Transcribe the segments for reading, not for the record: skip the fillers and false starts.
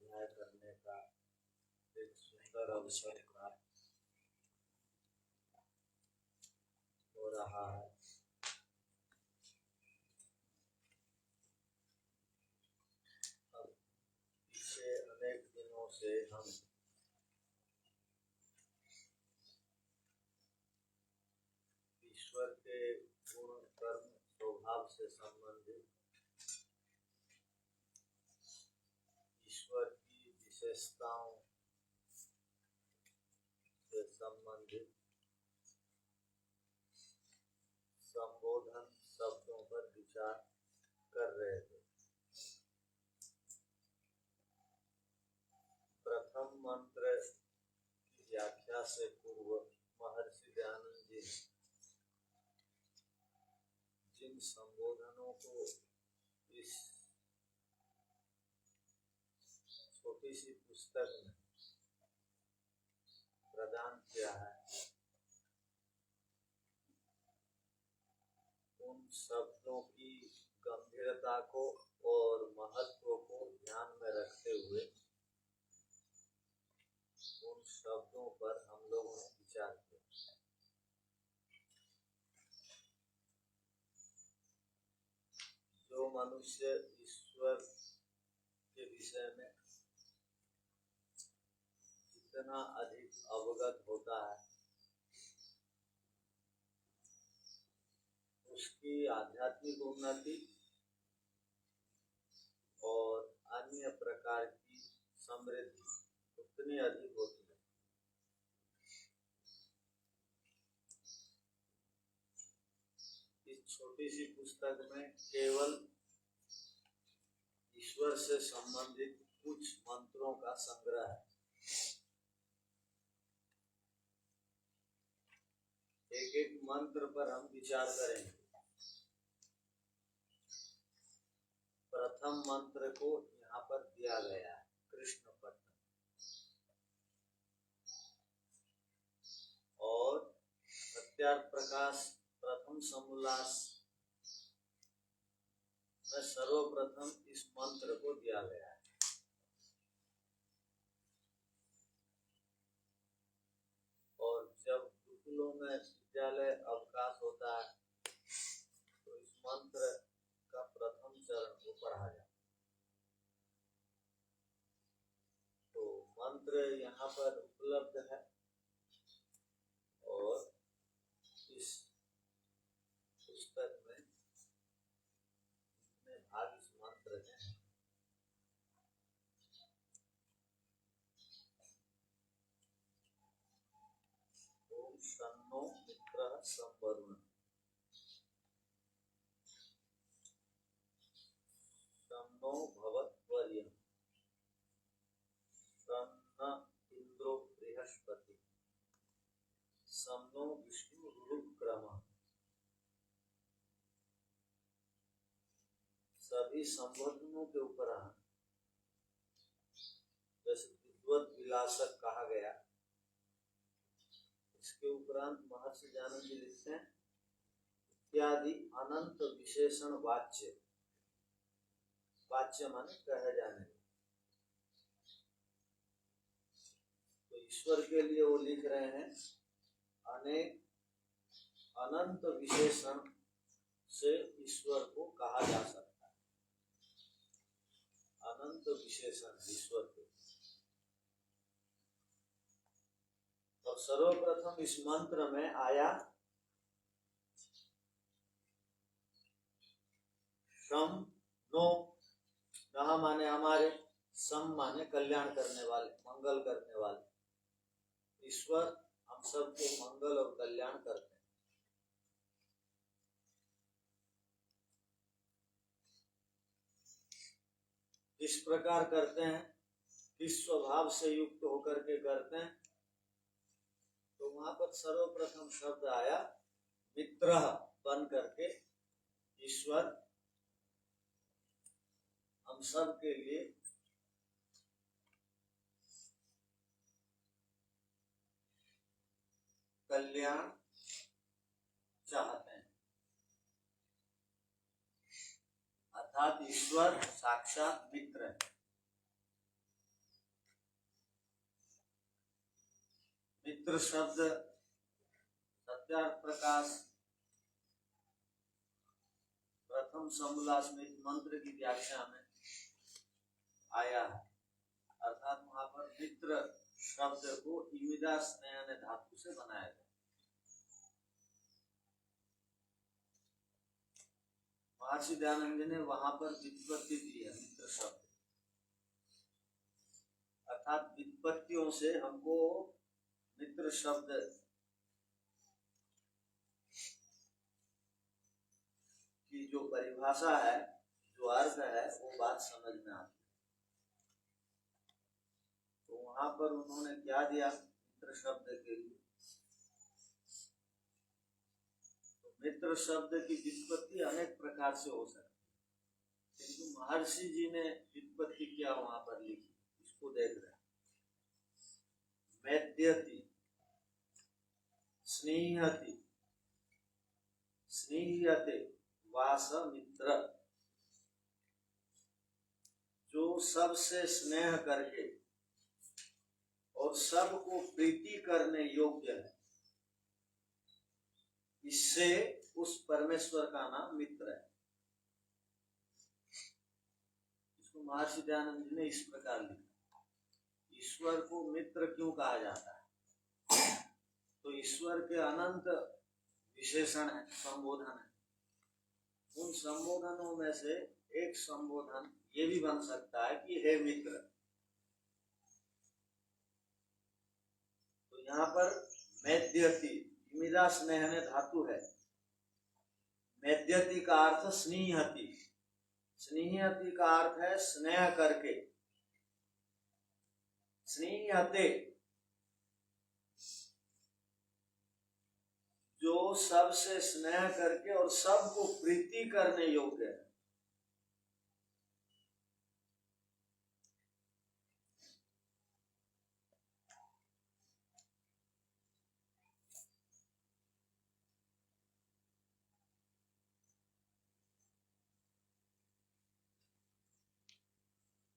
स्वाध्याय करने का एक सुंदर अवसर प्राप्त हो रहा है। अब पिछले अनेक दिनों से हम ईश्वर के गुण कर्म स्वभाव से संबंधित, ईश्वर की विशेषताओं से संबंधित संबोधन शब्दों पर विचार कर रहे थे। प्रथम मंत्र की व्याख्या से पूर्व महर्षि दयानंद जी जिन संबोधनों को इस छोटी सी पुस्तक में प्रदान किया है, उन शब्दों की गंभीरता को और महत्व को ध्यान में रखते हुए उन शब्दों पर हम लोगों ने विचार किया। जो मनुष्य ईश्वर के विषय में जितना अधिक अवगत होता है, उसकी आध्यात्मिक उन्नति और अन्य प्रकार की समृद्धि उतनी अधिक होती है। इस छोटी सी पुस्तक में केवल ईश्वर से संबंधित कुछ मंत्रों का संग्रह है। एक एक मंत्र पर हम विचार करेंगे। प्रथम मंत्र को यहाँ पर दिया गया है, कृष्ण पट्टम, और सत्यार्थ प्रकाश प्रथम समोल्लास में सर्वप्रथम इस मंत्र को दिया गया है। और जब गुरुकुलों में विद्यालय अवकाश होता है तो इस मंत्र का प्रथम चरण को पढ़ा जाता है। तो मंत्र यहाँ पर उपलब्ध है और इस पुस्तक में भाग इस मंत्र है। ओम शन्नो मित्रः संवरुणः शन्नो भवत्वर्यः शन्न इंद्रो बृहस्पति शन्नो विष्णुरुक्रमः। सभी संबोधनों के उपरांत जैसे विद्वत विलासक कहा गया, इसके उपरांत महर्षि दयानंद जी लिखते हैं इत्यादि अनंत विशेषण वाच्य, वाच्य माने कहे जाने। तो ईश्वर के लिए वो लिख रहे हैं अनेक अनंत विशेषण से ईश्वर को कहा जा सकता है। अनंत विशेषण ईश्वर के। और सर्वप्रथम इस मंत्र में आया शम नो, नहा माने हमारे, सम माने कल्याण करने वाले, मंगल करने वाले। ईश्वर हम सबके मंगल और कल्याण करते हैं। इस प्रकार करते हैं, किस स्वभाव से युक्त होकर के करते हैं, तो वहां पर सर्वप्रथम शब्द आया मित्र बन करके। ईश्वर हम सब के लिए कल्याण चाहते हैं, अर्थात ईश्वर साक्षात मित्र है। मित्र शब्द सत्यार्थ प्रकाश प्रथम समूलास में मंत्र की व्याख्या में आया है। अर्थात वहां पर मित्र शब्द को इमिदा स्नेह धातु से बनाया गया। महर्षि दयानंद ने वहां पर व्युत्पत्ति दी है मित्र शब्द, अर्थात व्युत्पत्तियों से हमको मित्र शब्द की जो परिभाषा है, जो अर्थ है, वो बात समझ में आती है। तो वहां पर उन्होंने क्या दिया मित्र शब्द के लिए? तो मित्र शब्द की व्युत्पत्ति अनेक प्रकार से हो सकती है, किंतु महर्षि जी ने व्युत्पत्ति क्या वहां पर लिखी, इसको देख रहे हैं। मैद्यति, स्नेहति, स्नेह्यते वास मित्र, जो सबसे स्नेह करके और सबको प्रीति करने योग्य है, इससे उस परमेश्वर का नाम मित्र है। इसको महर्षि दयानंद जी ने इस प्रकार लिखा। ईश्वर को मित्र क्यों कहा जाता है? तो ईश्वर के अनंत विशेषण है, संबोधन है। उन संबोधनों में से एक संबोधन ये भी बन सकता है कि हे मित्र। तो यहाँ पर मैद्यति, इमिदा स्नेह ने धातु है। मैद्यति का अर्थ स्नेहति, स्नेहति का अर्थ है स्नेह करके। स्नेहते, जो सबसे स्नेह करके और सबको प्रीति करने योग्य है।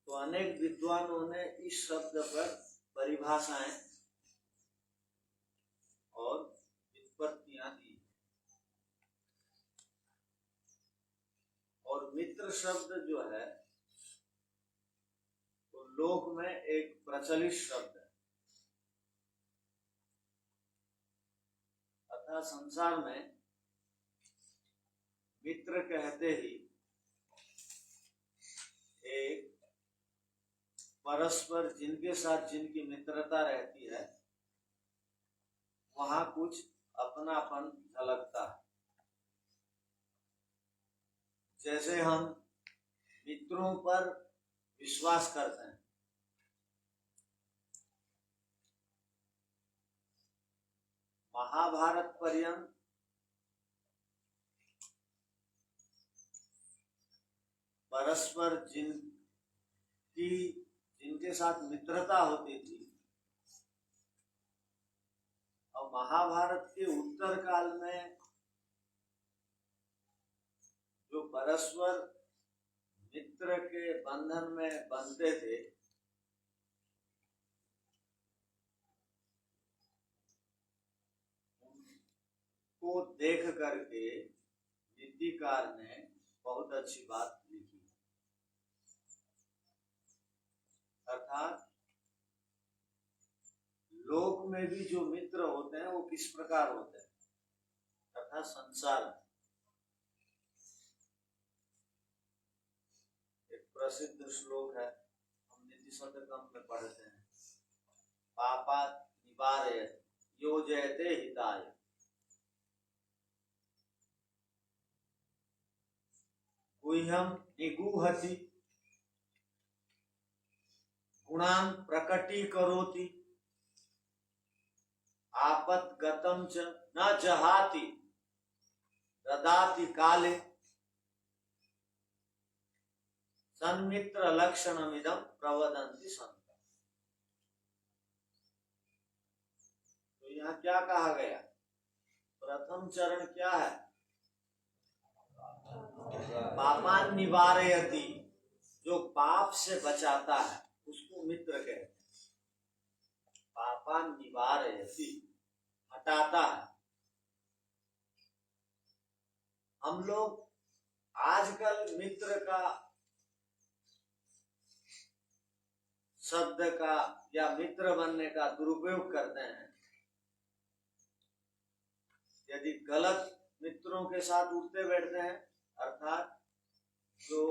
तो अनेक विद्वानों ने इस शब्द पर परिभाषाएं और व्युत्पत्तियां दी। और मित्र शब्द जो है तो लोक में एक प्रचलित शब्द है, अर्थात संसार में मित्र कहते ही एक परस्पर जिनके साथ जिनकी मित्रता रहती है वहां कुछ अपनापन झलकता है। जैसे हम मित्रों पर विश्वास करते हैं, महाभारत पर्यंत परस्पर जिनके साथ मित्रता होती थी, और महाभारत के उत्तर काल में जो परस्पर मित्र के बंधन में बंधते थे, उनको देख करके नीतिकार ने बहुत अच्छी बात लिखी। अर्थात लोक में भी जो मित्र होते हैं वो किस प्रकार होते हैं, अर्थात संसार में एक प्रसिद्ध श्लोक है, हम नीति शतकम में पढ़ते हैं, पापा निवारयत् योजयते हिताय, गुह्यं निगूहति गुणान् प्रकटीकरोति आपद्गतं च न जहाति ददाति काले सन्मित्र लक्षणमिदं प्रवदन्ति सन्तः। तो यहाँ क्या कहा गया? प्रथम चरण क्या है? पापान निवारयति, जो पाप से बचाता है उसको मित्र कहते हैं। पाप पापान निवारयति, हटाता है। हम लोग आजकल मित्र का शब्द का या मित्र बनने का दुरुपयोग करते हैं। यदि गलत मित्रों के साथ उठते बैठते हैं, अर्थात जो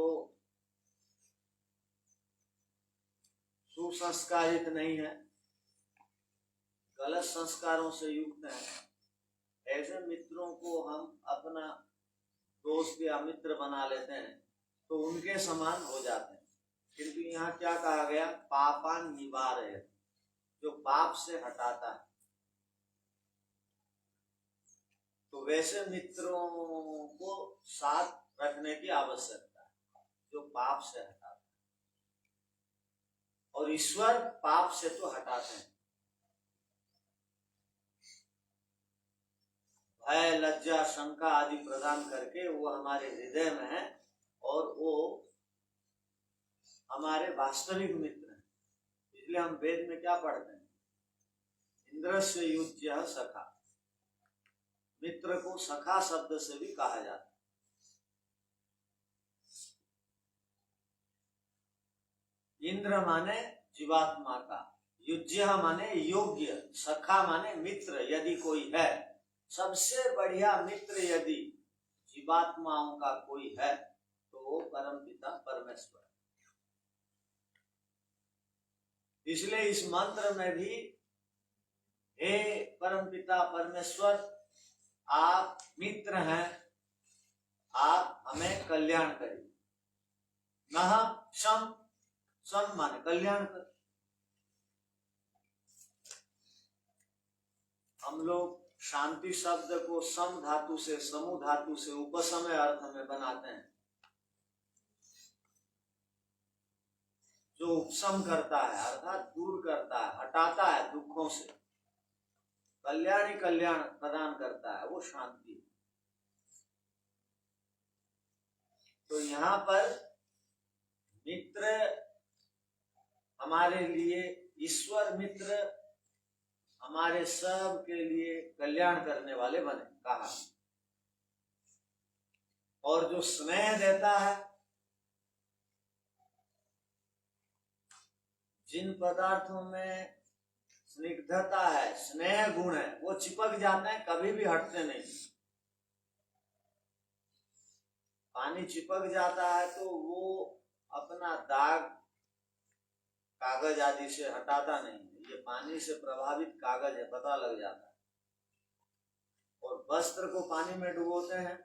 सुसंस्कारित नहीं है, गलत संस्कारों से युक्त हैं, ऐसे मित्रों को हम अपना दोस्त या मित्र बना लेते हैं तो उनके समान हो जाते हैं। किंतु यहाँ क्या कहा गया? पापान निवारयति, जो पाप से हटाता है। तो वैसे मित्रों को साथ रखने की आवश्यकता है जो पाप से हटाता है, और ईश्वर पाप से तो हटाते हैं। भय, लज्जा, शंका आदि प्रदान करके वो हमारे हृदय में है, और वो हमारे वास्तविक मित्र हैं। इसलिए हम वेद में क्या पढ़ते हैं? इंद्रस्य युज्यः सखा। मित्र को सखा शब्द से भी कहा जाता है। इंद्र माने जीवात्मा का, युज्य माने योग्य, सखा माने मित्र यदि कोई है। सबसे बढ़िया मित्र यदि जीवात्माओं का कोई है तो वो परम पिता परमेश्वर। इसलिए इस मंत्र में भी हे परम पिता परमेश्वर, आप मित्र हैं, आप हमें कल्याण करिए। नः शम, सम माने कल्याण कर। हम लोग शांति शब्द को सम धातु से, समु धातु से उपसमय अर्थ में बनाते हैं, जो उपशम करता है अर्थात दूर करता है, हटाता है दुखों से, कल्याणी कल्याण प्रदान करता है, वो शांति। तो यहाँ पर मित्र हमारे लिए, ईश्वर मित्र हमारे सब के लिए कल्याण करने वाले बने कहा। और जो स्नेह देता है, जिन पदार्थों में स्निग्धता है, स्नेह गुण है, वो चिपक जाते हैं, कभी भी हटते नहीं। पानी चिपक जाता है तो वो अपना दाग कागज आदि से हटाता नहीं, ये पानी से प्रभावित कागज है, पता लग जाता है। और वस्त्र को पानी में डुबोते हैं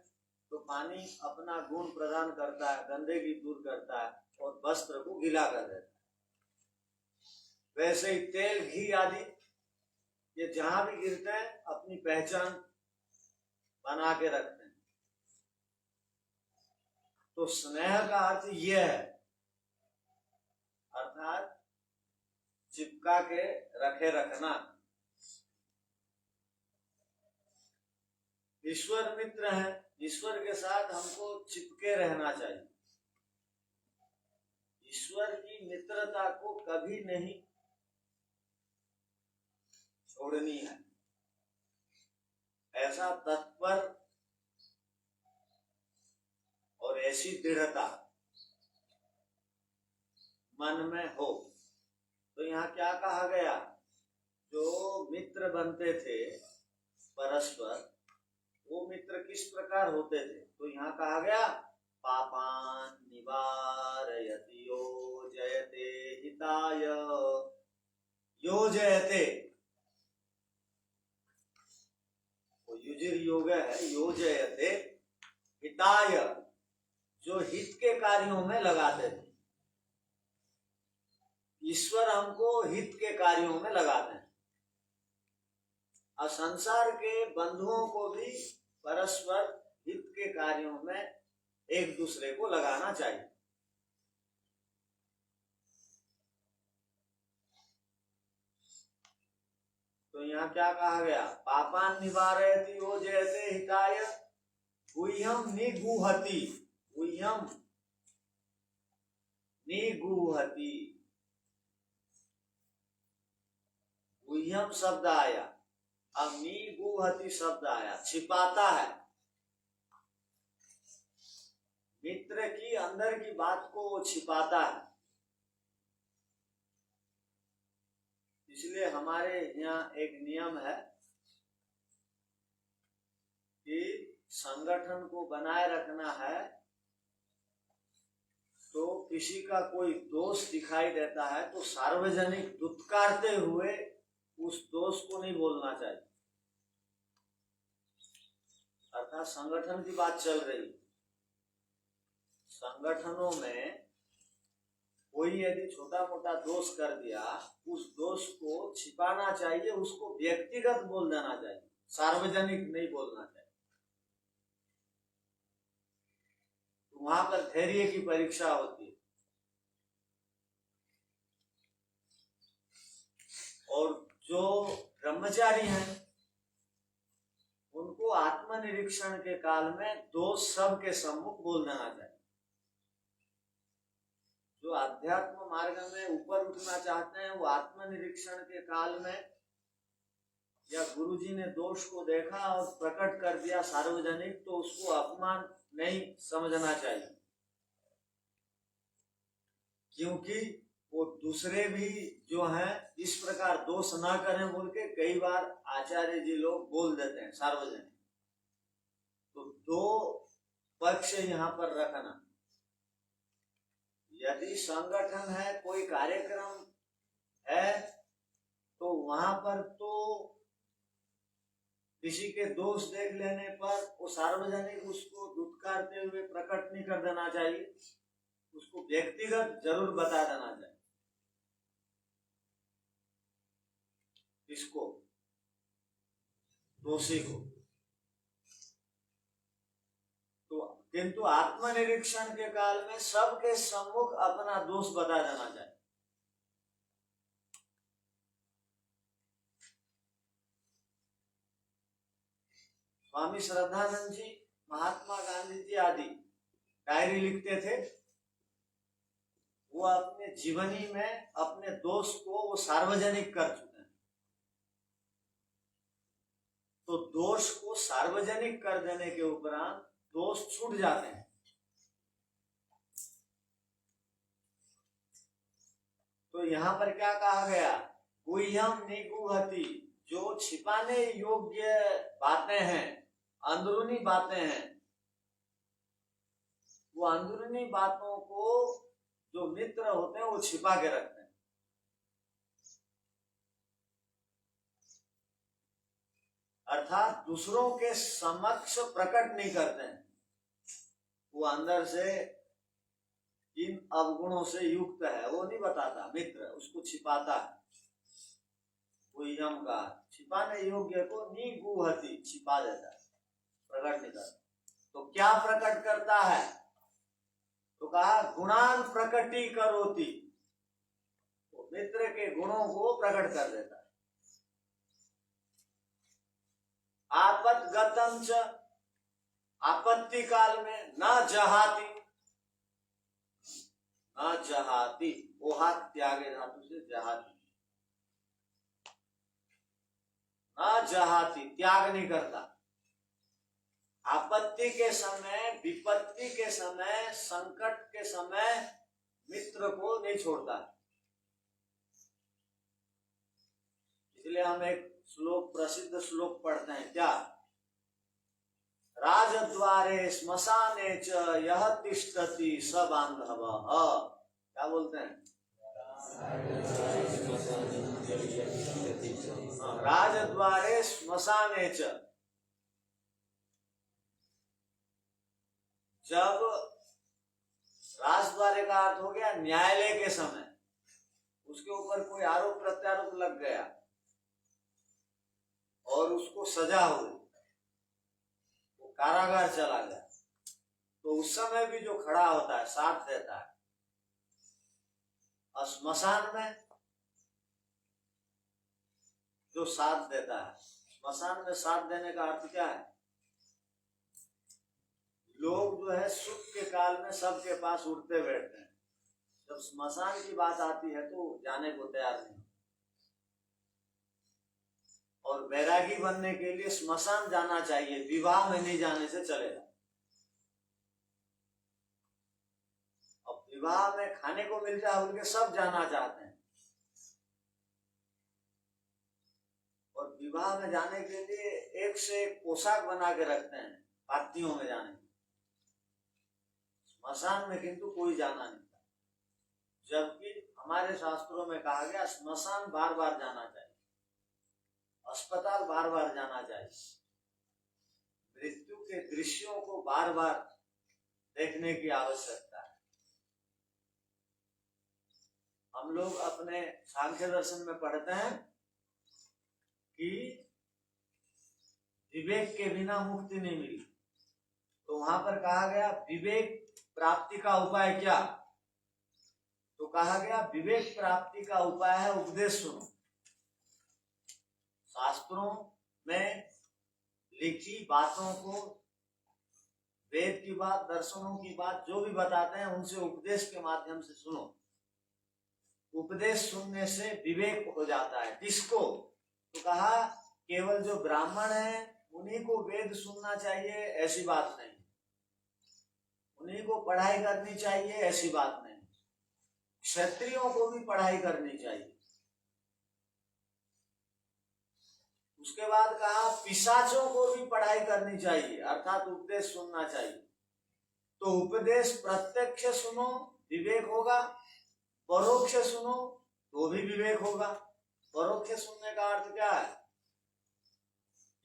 तो पानी अपना गुण प्रदान करता है, गंदगी दूर करता है और वस्त्र को गीला कर देता है। वैसे ही तेल, घी आदि ये जहां भी गिरते हैं अपनी पहचान बना के रखते हैं। तो स्नेह का अर्थ यह है, अर्थात चिपका के रखे रखना। ईश्वर मित्र है, ईश्वर के साथ हमको चिपके रहना चाहिए। ईश्वर की मित्रता को कभी नहीं छोड़नी है। ऐसा तत्पर और ऐसी दृढ़ता मन में हो। तो यहाँ क्या कहा गया? जो मित्र बनते थे परस्पर, वो मित्र किस प्रकार होते थे? तो यहाँ कहा गया पापान निवारयति योजयते हिताय। योजयते, वो युजिर योग है, योजयते हिताय, जो हित के कार्यों में लगाते थे। ईश्वर हमको हित के कार्यों में लगाते हैं। और संसार के बंधुओं को भी परस्पर हित के कार्यों में एक दूसरे को लगाना चाहिए। तो यहाँ क्या कहा गया? पापान निवारयति योजयते हिताय गुह्यम निगूहति। गुह्यम निगूहति, गुह्यम शब्द आया, अब मी गुहति शब्द आया, छिपाता है। मित्र की अंदर की बात को वो छिपाता है। इसलिए हमारे यहाँ एक नियम है कि संगठन को बनाए रखना है तो किसी का कोई दोष दिखाई देता है तो सार्वजनिक दुत्कारते हुए उस दोष को नहीं बोलना चाहिए। अर्थात संगठन की बात चल रही, संगठनों में कोई यदि छोटा मोटा दोष कर दिया, उस दोष को छिपाना चाहिए, उसको व्यक्तिगत बोल देना चाहिए, सार्वजनिक नहीं बोलना चाहिए। तो वहां पर धैर्य की परीक्षा होती है। और जो ब्रह्मचारी हैं उनको आत्मनिरीक्षण के काल में दोष सबके सम्मुख बोल देना चाहिए। जो अध्यात्म मार्ग में ऊपर उठना चाहते हैं वो आत्मनिरीक्षण के काल में या गुरुजी ने दोष को देखा और प्रकट कर दिया सार्वजनिक, तो उसको अपमान नहीं समझना चाहिए, क्योंकि वो दूसरे भी जो हैं इस प्रकार दोष ना करें बोल के कई बार आचार्य जी लोग बोल देते हैं सार्वजनिक। तो दो पक्ष यहाँ पर रखना। यदि संगठन है, कोई कार्यक्रम है, तो वहां पर तो किसी के दोष देख लेने पर वो सार्वजनिक उसको दुत्कारते हुए प्रकट नहीं कर देना चाहिए, उसको व्यक्तिगत जरूर बता देना चाहिए। इसको दोषी को तो, किंतु आत्मनिरीक्षण के काल में सबके सम्मुख अपना दोष बता देना चाहिए। स्वामी श्रद्धानंद जी, महात्मा गांधी जी आदि डायरी लिखते थे। वो अपने जीवनी में अपने दोष को वो सार्वजनिक कर चुके हैं। तो दोष को सार्वजनिक कर देने के उपरांत दोष छूट जाते हैं। तो यहाँ पर क्या कहा गया, गुह्यम निगूहति, जो छिपाने योग्य बातें हैं, अंदरूनी बातें हैं, वो अंदरूनी बातों को जो मित्र होते हैं वो छिपा के रखते हैं। अर्थात दूसरों के समक्ष प्रकट नहीं करते हैं। वो अंदर से इन अवगुणों से युक्त है वो नहीं बताता, मित्र उसको छिपाता है। वो यम का छिपाने योग्य को निगूहति, छिपा देता है, प्रकट नहीं करता। तो क्या प्रकट करता है, तो कहा गुणान प्रकटी करोति, तो मित्र के गुणों को प्रकट कर देता है। आपतगतं च, आपत्ति काल में न जहाति, न जहाति, ओहात त्यागे धातु से जहाति, न जहाति, त्याग नहीं करता। आपत्ति के समय, विपत्ति के समय, संकट के समय मित्र को नहीं छोड़ता। इसलिए हम एक श्लोक, प्रसिद्ध श्लोक पढ़ते हैं, क्या, राजद्वारे श्मशाने च यह तिष्ठति स बांधवः, क्या बोलते हैं, राजद्वारे श्मशाने च, जब राजद्वारे का अर्थ हो गया न्यायालय के समय, उसके ऊपर कोई आरोप प्रत्यारोप लग गया और उसको सजा हुई, वो कारागार चला गया, तो उस समय भी जो खड़ा होता है, साथ देता है। और श्मशान में जो साथ देता है, श्मशान में साथ देने का अर्थ क्या है, लोग जो है सुख के काल में सबके पास उठते बैठते हैं, जब श्मशान की बात आती है तो जाने को तैयार नहीं। और वैरागी बनने के लिए स्मशान जाना चाहिए, विवाह में नहीं जाने से चलेगा। अब विवाह में खाने को मिलता है उनके सब जाना चाहते हैं, और विवाह में जाने के लिए एक से एक पोशाक बना के रखते हैं पार्टियों में जाने के। स्मशान में किंतु कोई जाना नहीं था, जबकि हमारे शास्त्रों में कहा गया स्मशान बार बार जाना चाहिए, अस्पताल बार बार जाना चाहिए, मृत्यु के दृश्यों को बार बार देखने की आवश्यकता है। हम लोग अपने सांख्य दर्शन में पढ़ते हैं कि विवेक के बिना मुक्ति नहीं मिली, तो वहां पर कहा गया विवेक प्राप्ति का उपाय क्या? तो कहा गया विवेक प्राप्ति का उपाय है उपदेश सुनो। शास्त्रों में लिखी बातों को, वेद की बात, दर्शनों की बात जो भी बताते हैं उनसे उपदेश के माध्यम से सुनो। उपदेश सुनने से विवेक हो जाता है। किसको? तो कहा केवल जो ब्राह्मण है उन्हीं को वेद सुनना चाहिए, ऐसी बात नहीं। उन्हीं को पढ़ाई करनी चाहिए, ऐसी बात नहीं। क्षत्रियों को भी पढ़ाई करनी चाहिए। उसके बाद कहा पिशाचों को भी पढ़ाई करनी चाहिए, अर्थात उपदेश सुनना चाहिए। तो उपदेश प्रत्यक्ष सुनो विवेक होगा, परोक्ष सुनो तो भी विवेक होगा। परोक्ष सुनने का अर्थ क्या है?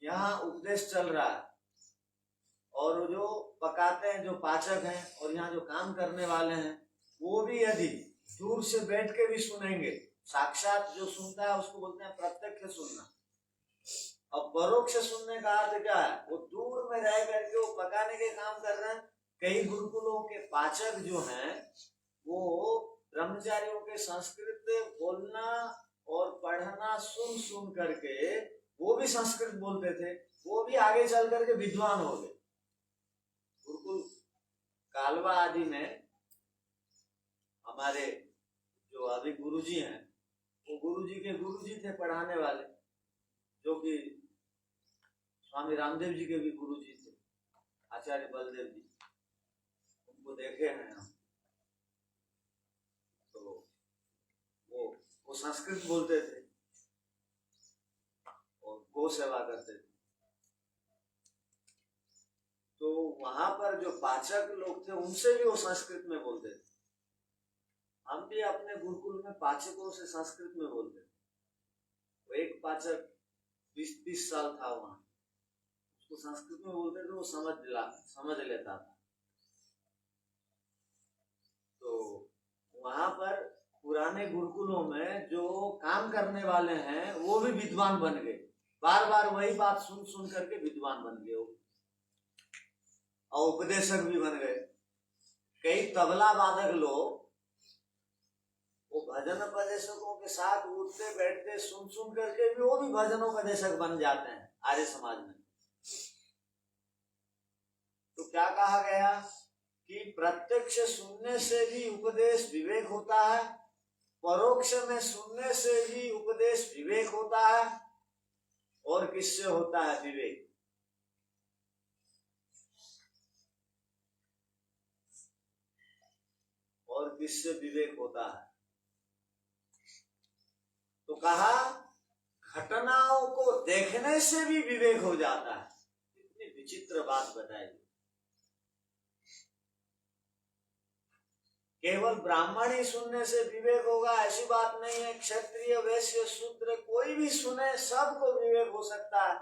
यहाँ उपदेश चल रहा है और जो पकाते हैं, जो पाचक हैं, और यहाँ जो काम करने वाले हैं, वो भी यदि दूर से बैठ के भी सुनेंगे, साक्षात जो सुनता है उसको बोलते हैं प्रत्यक्ष सुनना। अब परोक्ष सुनने का अर्थ क्या है? वो दूर में रह करके वो पकाने के काम कर रहे हैं। कई गुरुकुलों के पाचक जो हैं वो ब्रह्मचारियों के संस्कृत बोलना और पढ़ना सुन सुन करके वो भी संस्कृत बोलते थे, वो भी आगे चल करके विद्वान हो गए। गुरुकुल कालवा आदि में हमारे जो अभी गुरुजी हैं, वो गुरुजी के गुरुजी थे पढ़ाने वाले, जो कि स्वामी रामदेव जी के भी गुरुजी थे, आचार्य बलदेव जी। उनको देखे हैं हम। तो वो संस्कृत बोलते थे और गो सेवा करते थे। तो वहां पर जो पाचक लोग थे उनसे भी वो संस्कृत में बोलते थे। हम भी अपने गुरुकुल में पाचकों से संस्कृत में बोलते थे। वो एक पाचक 20-30 साल था वहां, उसको संस्कृत में बोलते थे, वो समझ लेता था। तो वहां पर पुराने गुरुकुलों में जो काम करने वाले हैं वो भी विद्वान बन गए, बार बार वही बात सुन सुन करके विद्वान बन गए, और उपदेशक भी बन गए। कई तबला वादक लोग वो भजन उपदेशकों के साथ उठते बैठते सुन सुन करके भी वो भी भजन उपदेशक बन जाते हैं आर्य समाज में। तो क्या कहा गया कि प्रत्यक्ष सुनने से भी उपदेश विवेक होता है, परोक्ष में सुनने से भी उपदेश विवेक होता है, और किससे होता है विवेक? और किससे विवेक होता है? तो कहा घटनाओं को देखने से भी विवेक हो जाता है। इतनी विचित्र बात बताई। केवल ब्राह्मण ही सुनने से विवेक होगा ऐसी बात नहीं है। क्षत्रिय, वैश्य, शूद्र कोई भी सुने सबको विवेक हो सकता है,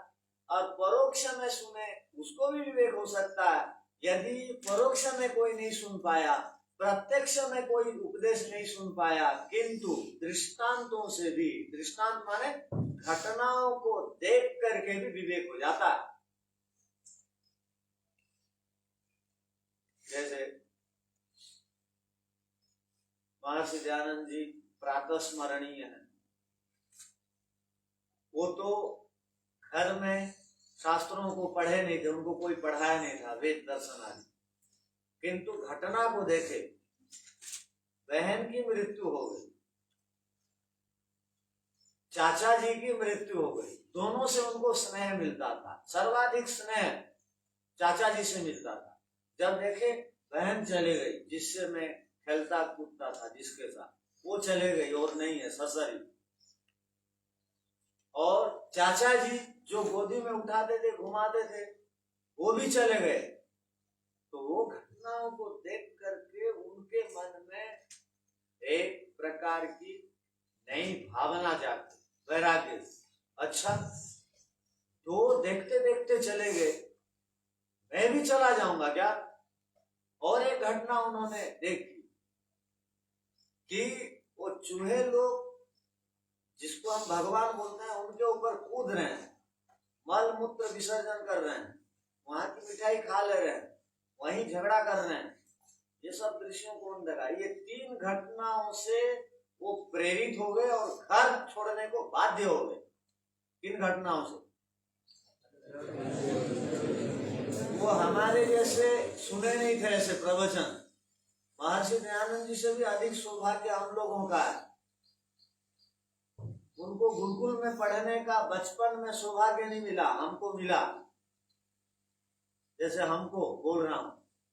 और परोक्ष में सुने उसको भी विवेक हो सकता है। यदि परोक्ष में कोई नहीं सुन पाया, प्रत्यक्ष में कोई उपदेश नहीं सुन पाया, किंतु दृष्टांतों से भी, दृष्टांत माने घटनाओं को देख करके भी विवेक हो जाता है। जैसे महर्षि दयानंद जी प्रातः स्मरणीय है। वो तो घर में शास्त्रों को पढ़े नहीं थे, उनको कोई पढ़ाया नहीं था वेद दर्शन आदि, किंतु घटना को देखे, बहन की मृत्यु हो गई, चाचा जी की मृत्यु हो गई, दोनों से उनको स्नेह मिलता था, सर्वाधिक स्नेह चाचा जी से मिलता था। जब देखे बहन चले गई, जिससे मैं खेलता कूदता था, जिसके साथ, वो चले गई और नहीं है, ससुरी। और चाचा जी जो गोदी में उठाते थे, घुमाते थे, वो भी चले गए। तो वो घटनाओं को देख करके उनके मन में एक प्रकार की नई भावना जागती, वैराग्य। अच्छा, तो देखते देखते चले गए, मैं भी चला जाऊंगा क्या? और एक घटना उन्होंने देखी कि वो चूहे लोग, जिसको हम भगवान बोलते हैं, उनके ऊपर कूद रहे हैं, मल मूत्र विसर्जन कर रहे हैं, वहां की मिठाई खा ले रहे हैं, वहीं झगड़ा कर रहे हैं। ये सब दृश्यों को उन्होंने देखा। ये 3 घटनाओं से वो प्रेरित हो गए और घर छोड़ने को बाध्य हो गए। 3 घटनाओं से वो हमारे जैसे सुने नहीं थे ऐसे प्रवचन। महर्षि दयानंद जी से भी अधिक सौभाग्य हम लोगों का है। उनको गुरुकुल में पढ़ने का बचपन में सौभाग्य नहीं मिला, हमको मिला। जैसे हमको बोल रहा हूं,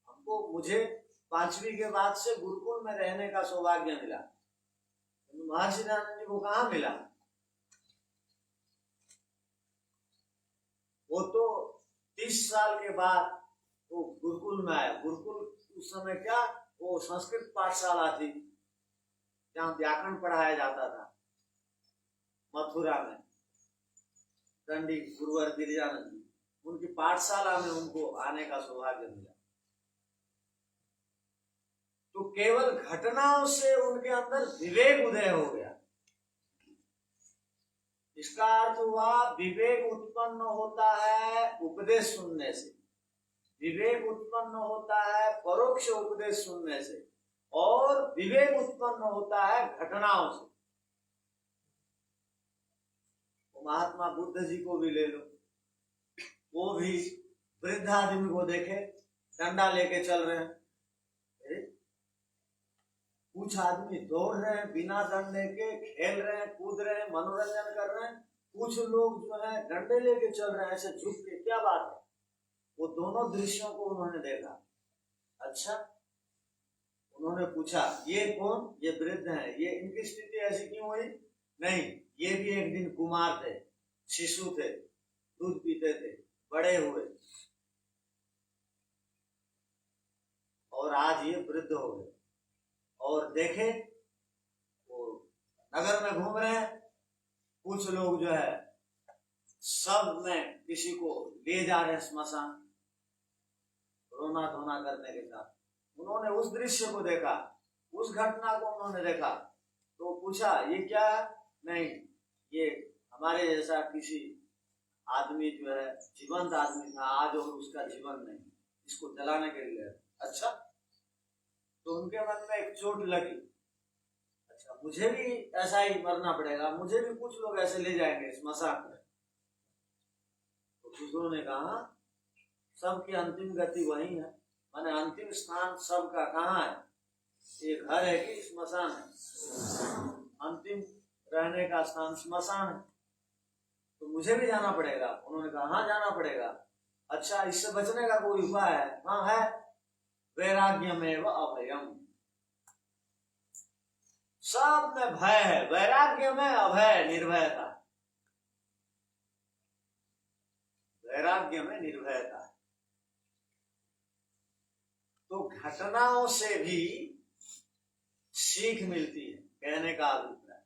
हमको, मुझे 5वीं के बाद से गुरुकुल में रहने का सौभाग्य मिला। महर्षि दयानंद जी को कहाँ मिला? वो तो 30 साल के बाद वो गुरुकुल में आया। गुरुकुल उस समय क्या, वो संस्कृत पाठशाला थी जहाँ व्याकरण पढ़ाया जाता था, मथुरा में। दंडी गुरुवर गिरिजानंद जी, उनकी पाठशाला में उनको आने का सौभाग्य मिला। तो केवल घटनाओं से उनके अंदर विवेक उदय हो गया। इसका अर्थ हुआ विवेक उत्पन्न होता है उपदेश सुनने से, विवेक उत्पन्न होता है परोक्ष उपदेश सुनने से, और विवेक उत्पन्न होता है घटनाओं से। तो महात्मा बुद्ध जी को भी ले लो, वो भी वृद्ध आदमी को देखे डंडा लेके चल रहे हैं, कुछ आदमी दौड़ रहे हैं बिना डंडे के, खेल रहे हैं, कूद रहे हैं, मनोरंजन कर रहे हैं, कुछ लोग जो है डंडे लेके चल रहे हैं ऐसे झुक के। क्या बात है? वो दोनों दृश्यों को उन्होंने देखा। अच्छा, उन्होंने पूछा ये कौन? ये वृद्ध हैं, ये इनकी स्थिति ऐसी क्यों हुई? नहीं, ये भी एक दिन कुमार थे, शिशु थे, दूध पीते थे, बड़े हुए, और आज ये वृद्ध हो गए। और देखे वो नगर में घूम रहे हैं, कुछ लोग जो है सब में किसी को ले जा रहे हैं स्मशान, रोना धोना करने के साथ। उन्होंने उस दृश्य को देखा, उस घटना को उन्होंने देखा, तो पूछा ये क्या है? नहीं, ये हमारे जैसा किसी आदमी जो है, जीवंत आदमी था आज, और उसका जीवन नहीं, इसको जलाने के लिए। अच्छा, तो उनके मन में एक चोट लगी। अच्छा, मुझे भी ऐसा ही मरना पड़ेगा, मुझे भी कुछ लोग ऐसे ले जाएंगे स्मशान में। तो दूसरों ने कहा सबकी अंतिम गति वही है, माने अंतिम स्थान सबका कहाँ है? ये घर है कि स्मशान है? अंतिम रहने का स्थान स्मशान है, तो मुझे भी जाना पड़ेगा। उन्होंने कहा हाँ जाना पड़ेगा। अच्छा, इससे बचने का कोई उपाय है? हाँ है, वैराग्यमेव अभयम। सब में भय है, वैराग्य में अभय, निर्भयता। वैराग्य में निर्भयता। तो घटनाओं से भी सीख मिलती है, कहने का अभिप्राय।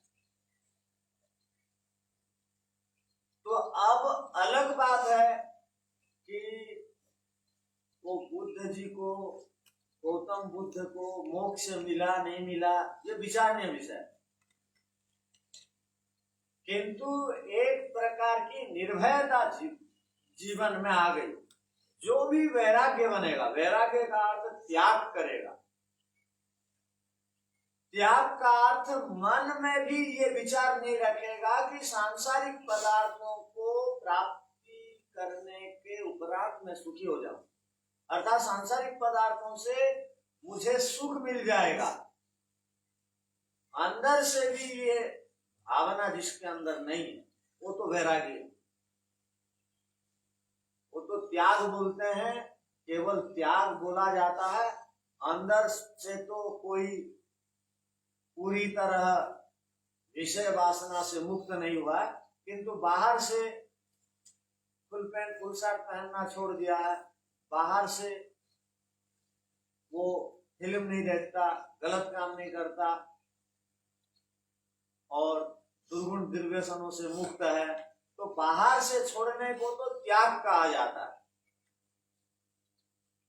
तो अब अलग बात है कि वो बुद्ध जी को, गौतम बुद्ध को मोक्ष मिला नहीं मिला, ये विचारनीय विषय। किंतु एक प्रकार की निर्भयता जीवन में आ गई। जो भी वैराग्य बनेगा, वैराग्य का अर्थ त्याग करेगा। त्याग का अर्थ मन में भी ये विचार नहीं रखेगा कि सांसारिक पदार्थों को प्राप्ति करने के उपरांत मैं सुखी हो जाऊं, अर्थात सांसारिक पदार्थों से मुझे सुख मिल जाएगा। अंदर से भी ये भावना जिसके अंदर नहीं है वो तो वैरागी है, वो तो त्याग बोलते हैं। केवल त्याग बोला जाता है, अंदर से तो कोई पूरी तरह विषय वासना से मुक्त नहीं हुआ, किंतु बाहर से फुल पैंट फुल शर्ट पहनना छोड़ दिया है, बाहर से वो फिल्म नहीं देखता, गलत काम नहीं करता और दुर्गुण दुर्व्यसनों से मुक्त है, तो बाहर से छोड़ने को तो त्याग कहा जाता है,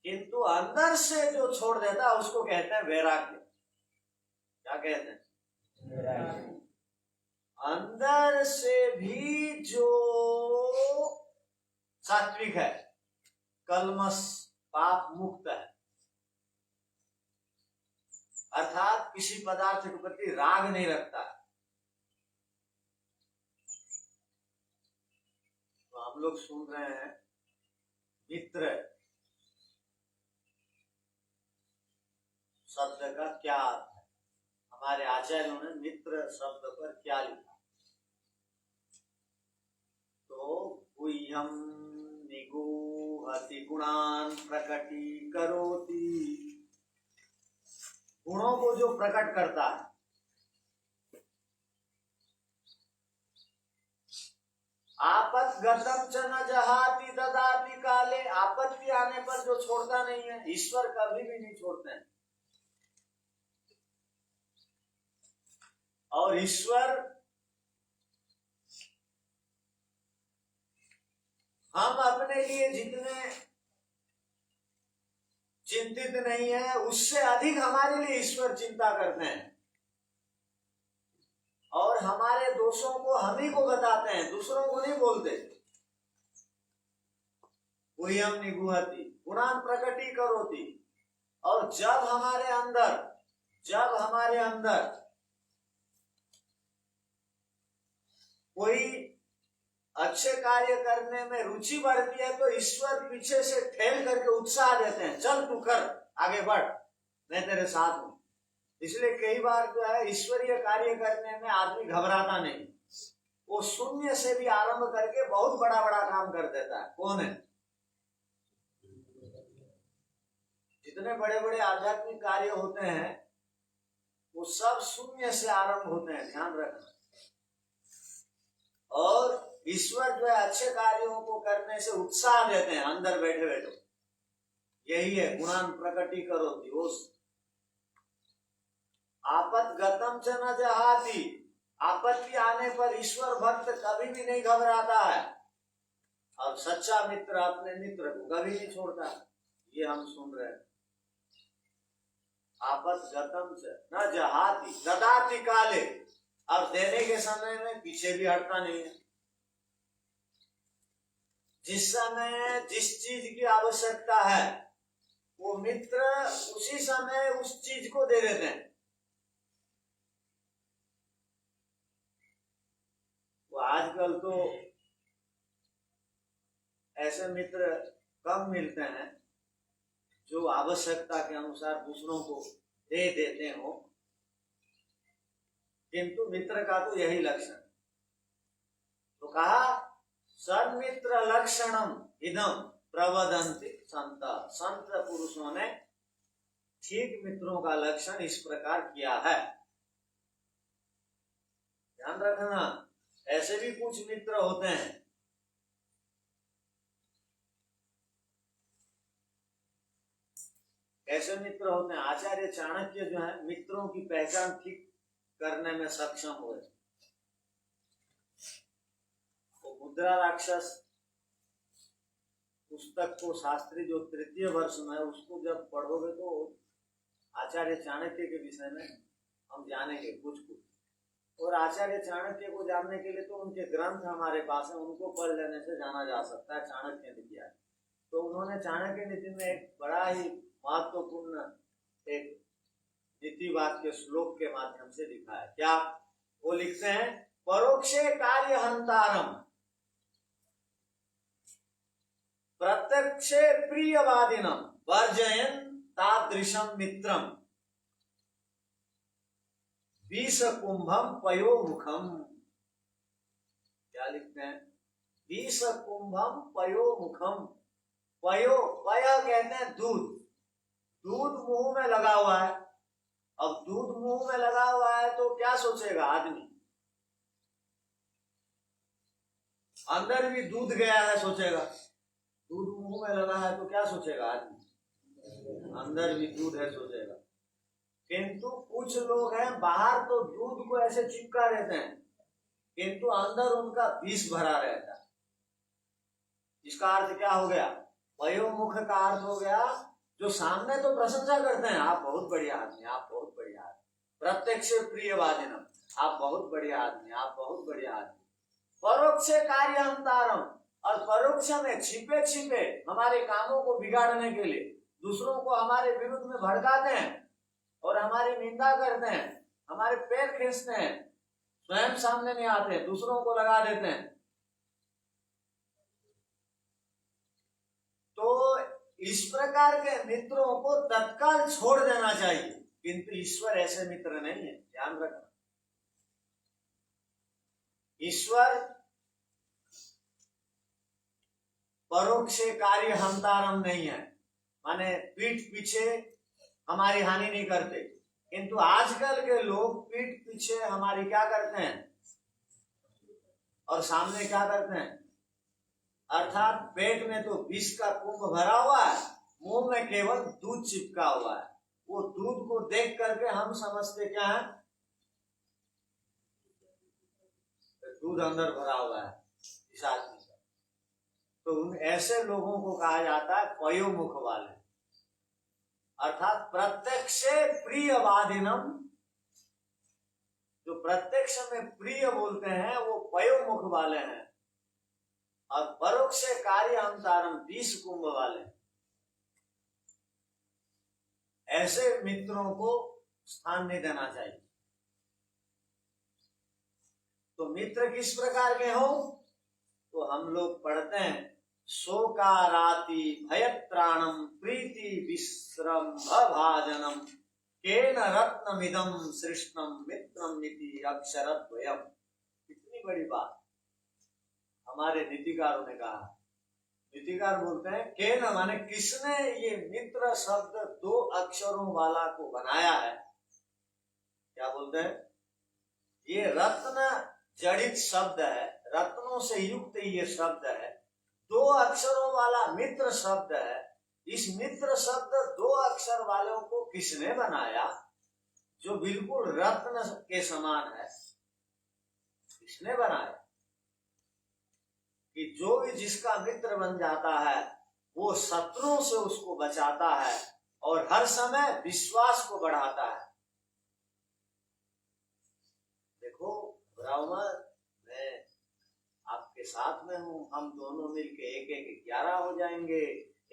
किंतु अंदर से जो छोड़ देता है उसको कहते हैं वैराग्य। क्या कहते हैं? वैराग्य। अंदर से भी जो सात्विक है, कलमश पाप मुक्त है, अर्थात किसी पदार्थ के प्रति राग नहीं रखता, तो हम लोग सुन रहे हैं मित्र शब्द का क्या अर्थ है, हमारे आचार्यों ने मित्र शब्द पर क्या लिखा? तो गुह्यम निगूहति गुणान प्रकटीकरोति, गुणों को जो प्रकट करता है, आपद्गतम च न जहाति ददाति काले, आपत्ति आने पर जो छोड़ता नहीं है, ईश्वर कभी भी नहीं छोड़ते हैं। और ईश्वर हम अपने लिए जितने चिंतित नहीं है उससे अधिक हमारे लिए ईश्वर चिंता करते हैं, और हमारे दोषों को हम ही को बताते हैं, दूसरों को नहीं बोलते। गुह्यम निगूहति गुणान प्रकटीकरोति, और जब हमारे अंदर कोई अच्छे कार्य करने में रुचि बढ़ती है तो ईश्वर पीछे से ठेल करके उत्साह देते हैं, चल तू कर, आगे बढ़, मैं तेरे साथ हूं। इसलिए कई बार जो है ईश्वरीय कार्य करने में आदमी घबराता नहीं, वो शून्य से भी आरंभ करके बहुत बड़ा बड़ा काम कर देता है। कौन है? जितने बड़े बड़े आध्यात्मिक कार्य होते हैं वो सब शून्य से आरंभ होते हैं, ध्यान रखना। और ईश्वर जो है अच्छे कार्यों को करने से उत्साह देते हैं अंदर बैठे बैठे, यही है गुणान प्रकटीकरोति। आपद्गतम च न जहाति, आपत्ति आने पर ईश्वर भक्त कभी भी नहीं घबराता है, और सच्चा मित्र अपने मित्र को कभी नहीं छोड़ता, ये हम सुन रहे हैं। आपद्गतम च न जहाति ददाति काले, और देने के समय में पीछे भी हटता नहीं है। जिस समय जिस चीज की आवश्यकता है वो मित्र उसी समय उस चीज को दे देते हैं। वो आजकल तो ऐसे मित्र कम मिलते हैं जो आवश्यकता के अनुसार दूसरों को दे देते हो, किंतु मित्र का तो यही लक्षण। तो कहा सन्मित्र लक्षणम इदम प्रवदन्ति संत, संत पुरुषों ने ठीक मित्रों का लक्षण इस प्रकार किया है। ध्यान रखना, ऐसे भी कुछ मित्र होते हैं ऐसे मित्र होते हैं। आचार्य चाणक्य जो है मित्रों की पहचान ठीक करने में सक्षम हुए। तो मुद्रा राक्षस पुस्तक को शास्त्री जो तृतीय वर्ष में है उसको जब पढ़ोगे तो आचार्य चाणक्य के विषय में हम जानेंगे कुछ कुछ। और आचार्य चाणक्य को जानने के लिए तो उनके ग्रंथ हमारे पास है, उनको पढ़ लेने से जाना जा सकता है चाणक्य नीति। तो उन्होंने चाणक्य नीति में एक बड़ा ही महत्वपूर्ण एक नीति वाक्य श्लोक के माध्यम से लिखा है। क्या वो लिखते हैं? परोक्षे कार्य हंतारम प्रत्यक्षे प्रियवादिनम वर्जयन् तादृशम मित्रम विष कुंभम पयो मुखम, क्या लिखते हैं? विष कुंभम पयो मुखम। पयो, पया कहते हैं दूध, दूध मुंह में लगा हुआ है। अब दूध मुंह में लगा हुआ है तो क्या सोचेगा आदमी? अंदर भी दूध गया है सोचेगा। दूध मुंह में लगा है तो क्या सोचेगा आदमी? अंदर भी दूध है सोचेगा। किंतु कुछ लोग हैं बाहर तो दूध को ऐसे चिपका रहते हैं, किंतु अंदर उनका विष भरा रहता है। इसका अर्थ क्या हो गया? पयोमुख का अर्थ हो गया जो सामने तो प्रशंसा करते हैं, आप बहुत बढ़िया आदमी, आप बहुत बढ़िया आदमी, प्रत्यक्ष प्रियवादिनम, आप बहुत बढ़िया आदमी, आप बहुत बढ़िया आदमी। परोक्ष कार्य अंतारम, और परोक्ष में छिपे छिपे हमारे कामों को बिगाड़ने के लिए दूसरों को हमारे विरुद्ध में भड़काते हैं और हमारी निंदा करते हैं, हमारे पैर खींचते हैं, स्वयं सामने नहीं आते, दूसरों को लगा देते हैं। तो इस प्रकार के मित्रों को तत्काल छोड़ देना चाहिए, किंतु ईश्वर ऐसे मित्र नहीं है, ध्यान रखना। ईश्वर परोक्ष कार्य हंतारम नहीं है, माने पीठ पीछे हमारी हानि नहीं करते, किंतु आजकल के लोग पीठ पीछे हमारी क्या करते हैं और सामने क्या करते हैं? अर्थात पेट में तो विष का कुंभ भरा हुआ है, मुंह में केवल दूध चिपका हुआ है। वो दूध को देख करके हम समझते क्या है? दूध अंदर भरा हुआ है इस आदमी का। तो उन ऐसे लोगों को कहा जाता है पयोमुख वाले, अर्थात प्रत्यक्ष प्रियवादिनम। जो प्रत्यक्ष में प्रिय बोलते हैं वो पयोमुख वाले हैं, और परोक्ष कार्य अंतारम विष कुंभ वाले। ऐसे मित्रों को स्थान नहीं देना चाहिए। तो मित्र किस प्रकार के हो? तो हम लोग पढ़ते हैं शोकाराति भयत्राणम प्रीति विश्रम्भ भाजनम केन रत्नमिदं सृष्टम मित्रम इति अक्षरद्वयम। कितनी बड़ी बात हमारे नीतिकारों ने कहा। नीतिकार बोलते हैं केन माने किसने ये मित्र शब्द दो अक्षरों वाला को बनाया है। क्या बोलते हैं? ये रत्न जड़ित शब्द है, रत्नों से युक्त ये शब्द है, दो अक्षरों वाला मित्र शब्द है। इस मित्र शब्द दो अक्षर वालों को किसने बनाया जो बिल्कुल रत्न के समान है? किसने बनाया? कि जो भी जिसका मित्र बन जाता है वो शत्रुओं से उसको बचाता है और हर समय विश्वास को बढ़ाता है। देखो ब्राह्मण, मैं आपके साथ में हूं, हम दोनों मिलके 1-1-11 हो जाएंगे,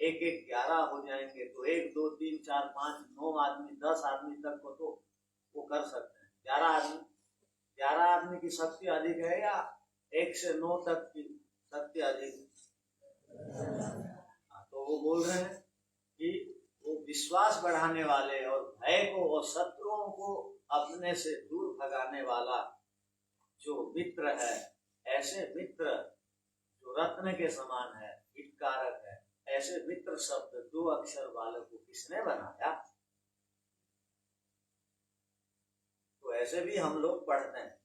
1-1-11 हो जाएंगे तो 1, 2, 3, 4, 5, 9 आदमी 10 आदमी तक को तो वो कर सकते हैं। 11 आदमी की शक्ति अधिक है या 1 से 9 तक की शक्ति अधिक? तो वो बोल रहे हैं कि वो विश्वास बढ़ाने वाले और भय को और शत्रुओं को अपने से दूर भगाने वाला जो मित्र है, ऐसे मित्र जो रत्न के समान है, हितकारक है, ऐसे मित्र शब्द दो अक्षर वाले को किसने बनाया? तो ऐसे भी हम लोग पढ़ते हैं।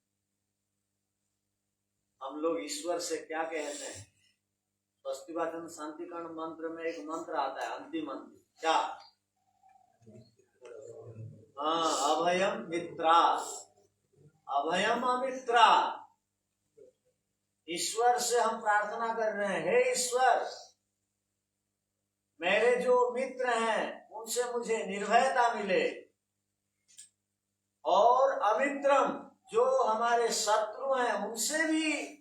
हम लोग ईश्वर से क्या कहते हैं? स्वस्तिवाचन शांतिकरण मंत्र में एक मंत्र आता है, अंतिम मंत्र, क्या? हाँ, अभयम मित्रा, अभयम अमित्रा। ईश्वर से हम प्रार्थना कर रहे हैं, हे ईश्वर, मेरे जो मित्र हैं उनसे मुझे निर्भयता मिले, और अमित्रम जो हमारे शत्रु हैं उनसे भी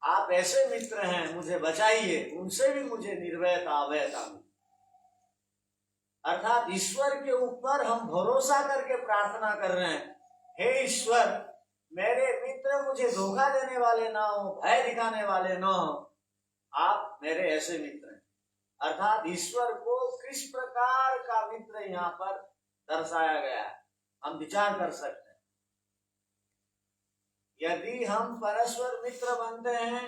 आप ऐसे मित्र हैं मुझे बचाइए, उनसे भी मुझे निर्भयता अभयता मिले। अर्थात ईश्वर के ऊपर हम भरोसा करके प्रार्थना कर रहे हैं, हे ईश्वर, मेरे मित्र मुझे धोखा देने वाले ना हो, भय दिखाने वाले ना हो, आप मेरे ऐसे मित्र हैं। अर्थात ईश्वर को किस प्रकार का मित्र यहाँ पर दर्शाया गया है? हम विचार कर सकते हैं। यदि हम परस्पर मित्र बनते हैं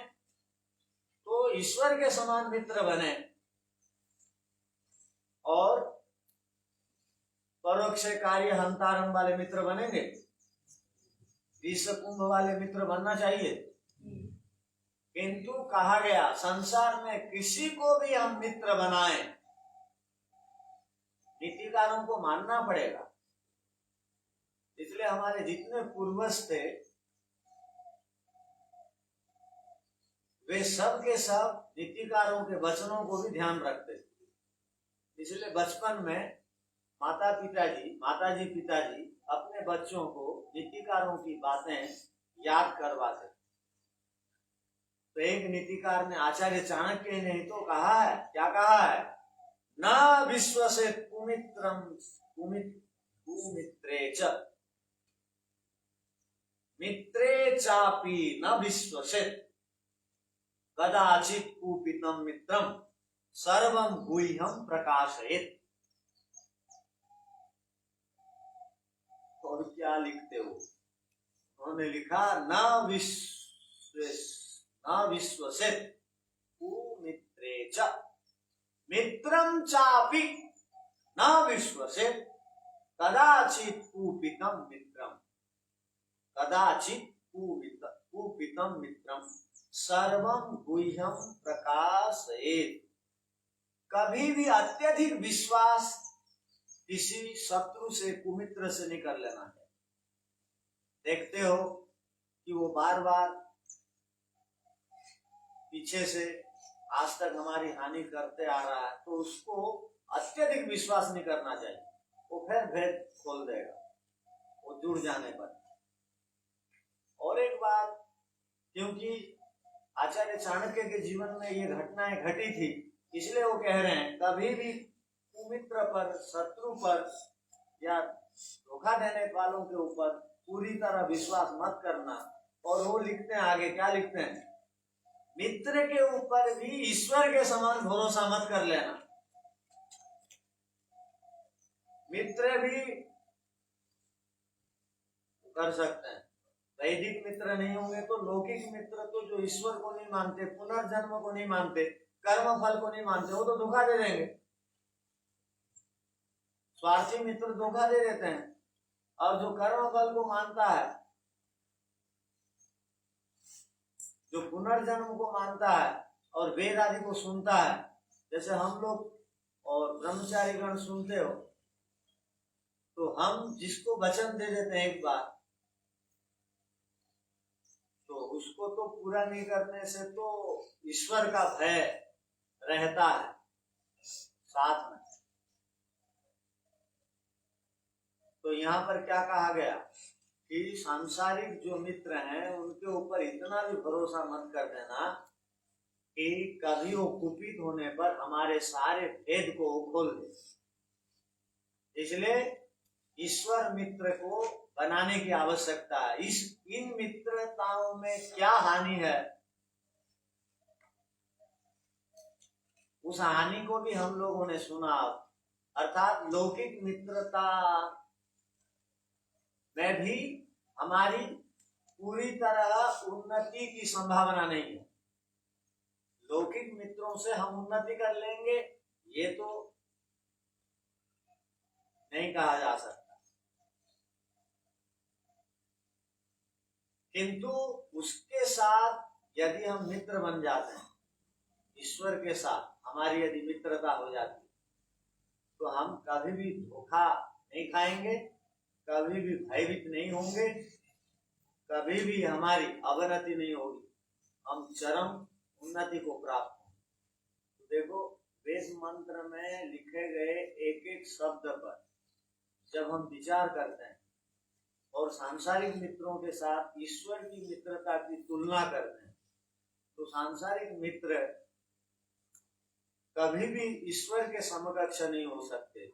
तो ईश्वर के समान मित्र बने, और परोक्ष कार्य हंतारम वाले मित्र बनेंगे। विश्व कुंभ वाले मित्र बनना चाहिए। किंतु कहा गया संसार में किसी को भी हम मित्र बनाएं, नीतिकारों को मानना पड़ेगा। इसलिए हमारे जितने पूर्वज थे वे सब के सब नीतिकारों के वचनों को भी ध्यान रखते थे। इसलिए बचपन में माताजी पिताजी अपने बच्चों को नीतिकारों की बातें याद करवाते। तो एक नीतिकार ने, आचार्य चाणक्य ने तो कहा है, क्या कहा है, न विश्वसेत कुमित्रे च मित्रे चापि न विश्वसेत कदाचित कुपितम मित्रम सर्वम गुह्यम प्रकाशयेत। और क्या लिखते हो, उन्होंने लिखा न विश्वसेत कुमित्रे च मित्रम चापि न विश्वसेत कदाचित कुपितम मित्रम, कदाचित कुपितम मित्रम सर्वम गुह्यम प्रकाशयेत। कभी भी अत्यधिक विश्वास किसी शत्रु से, कुमित्र से नहीं कर लेना है। देखते हो कि वो बार बार पीछे से आज तक हमारी हानि करते आ रहा है, तो उसको अत्यधिक विश्वास नहीं करना चाहिए। वो फिर भेद खोल देगा वो जुड़ जाने पर। और एक बात, क्योंकि आचार्य चाणक्य के जीवन में ये घटनाएं घटी थी, इसलिए वो कह रहे हैं कभी भी कुमित्र पर, शत्रु पर या धोखा देने वालों के ऊपर पूरी तरह विश्वास मत करना। और वो लिखते हैं आगे, क्या लिखते हैं, मित्र के ऊपर भी ईश्वर के समान भरोसा मत कर लेना। मित्र भी कर सकते हैं, वैदिक मित्र नहीं होंगे तो लौकिक मित्र, तो जो ईश्वर को नहीं मानते, पुनर्जन्म को नहीं मानते, कर्म फल को नहीं मानते, वो तो धोखा दे देंगे। स्वार्थी मित्र धोखा दे देते हैं। और जो कर्म फल को मानता है, जो पुनर्जन्म को मानता है और वेद आदि को सुनता है, जैसे हम लोग और ब्रह्मचारी गण सुनते हो, तो हम जिसको वचन दे देते हैं एक बार, तो उसको तो पूरा नहीं करने से तो ईश्वर का भय रहता है साथ में। तो यहाँ पर क्या कहा गया कि सांसारिक जो मित्र हैं उनके ऊपर इतना भी भरोसा मत कर देना कि कभी वो कुपित होने पर हमारे सारे भेद को खोल दे। इसलिए ईश्वर मित्र को बनाने की आवश्यकता है। इन मित्रताओं में क्या हानि है, उस हानि को भी हम लोगों ने सुना। अर्थात लौकिक मित्रता में भी हमारी पूरी तरह उन्नति की संभावना नहीं है। लौकिक मित्रों से हम उन्नति कर लेंगे ये तो नहीं कहा जा सकता, किंतु उसके साथ यदि हम मित्र बन जाते हैं, ईश्वर के साथ हमारी यदि मित्रता हो जाती है, तो हम कभी भी धोखा नहीं खाएंगे, कभी भी भयभीत नहीं होंगे, कभी भी हमारी अवनति नहीं होगी, हम चरम उन्नति को प्राप्त होंगे। तो देखो, वेद मंत्र में लिखे गए एक एक शब्द पर जब हम विचार करते हैं और सांसारिक मित्रों के साथ ईश्वर की मित्रता की तुलना करते हैं, तो सांसारिक मित्र कभी भी ईश्वर के समकक्ष नहीं हो सकते।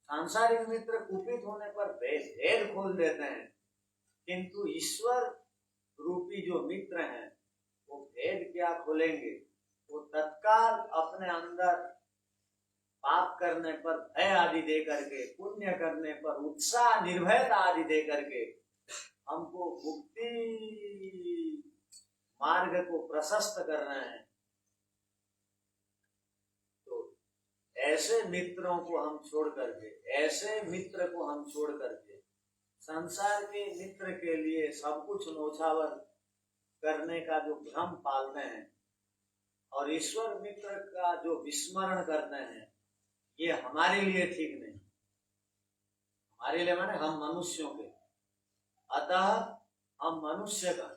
सांसारिक मित्र कुपित होने पर भेद खोल देते हैं, किंतु ईश्वर रूपी जो मित्र हैं वो भेद क्या खोलेंगे, वो तत्काल अपने अंदर पाप करने पर भय आदि दे करके, पुण्य करने पर उत्साह निर्भयता आदि दे करके हमको मुक्ति मार्ग को प्रशस्त कर रहे हैं। तो ऐसे मित्रों को हम छोड़ करके, ऐसे मित्र को हम छोड़ करके संसार के मित्र के लिए सब कुछ न्योछावर करने का जो भ्रम पालते हैं और ईश्वर मित्र का जो विस्मरण करते हैं, ये हमारे लिए ठीक नहीं। हमारे लिए माने हम मनुष्यों के, अतः हम मनुष्य का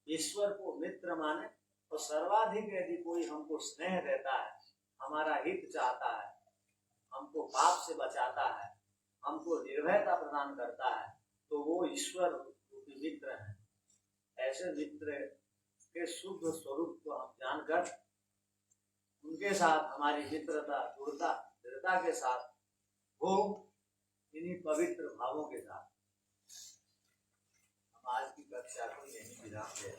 ईश्वर को मित्र माने और सर्वाधिक यदि कोई हमको स्नेह देता है, हमारा हित चाहता है, हमको पाप से बचाता है, हमको निर्भयता प्रदान करता है, तो वो ईश्वर रूपी मित्र है। ऐसे मित्र के शुद्ध स्वरूप को हम जानकर उनके साथ हमारी मित्रता दृढ़ता के साथ हो, इन्हीं पवित्र भावों के साथ हम आज की कक्षा को यहीं विराम दें।